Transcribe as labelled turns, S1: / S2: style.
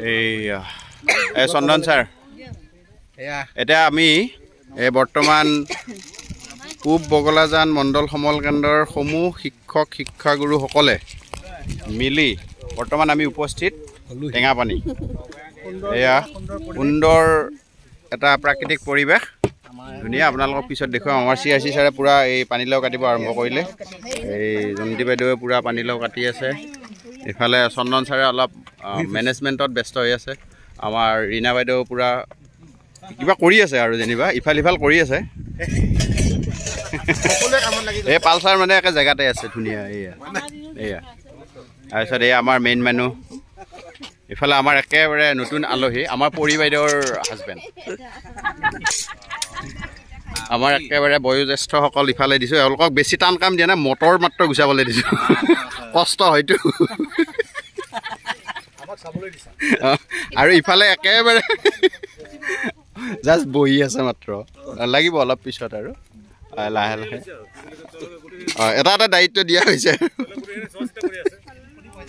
S1: এই চন্দন ছাৰ এতিয়া আমি এই বৰ্তমান পূব বগলাজান মণ্ডল সমল কেন্দ্ৰৰ সমূহ শিক্ষক শিক্ষাগুৰুসকলে মিলি বৰ্তমান আমি উপস্থিত টেঙাপানী এয়া সুন্দৰ এটা প্ৰাকৃতিক পৰিৱেশ ধুনীয়া আপোনালোকক পিছত দেখুৱাম আমাৰ CRC ছাৰে পুৰা এই পানীলাও কাটিব আৰম্ভ কৰিলে এই জন্তি বাইদেৱে পুৰা পানীলাও কাটি আছে ইফালে চন্দন ছাৰে অলপ মেনেজমেণ্টত ব্যস্ত হৈ আছে আমাৰ ৰীনা বাইদেউ পুৰা কিবা কৰি আছে আৰু যেনিবা ইফাল কৰি আছে এই পালচাৰ মানে একে জেগাতে আছে ধুনীয়া এয়া তাৰপিছত এই আমাৰ মেইন মানুহ ইফালে আমাৰ একেবাৰে নতুন আলহী আমাৰ পৰি বাইদেউৰ হাজবেণ্ড আমাৰ একেবাৰে বয়োজ্যেষ্ঠসকল ইফালে দিছোঁ এওঁলোকক বেছি টান কাম দিয়া নাই মটৰ মাত্ৰ গুচাবলৈ দিছোঁ কষ্ট হয়তো আৰু ইফালে একেবাৰে জাষ্ট বহি আছে মাত্ৰ লাগিব অলপ পিছত আৰু লাহে লাহে এটা দায়িত্ব দিয়া হৈছে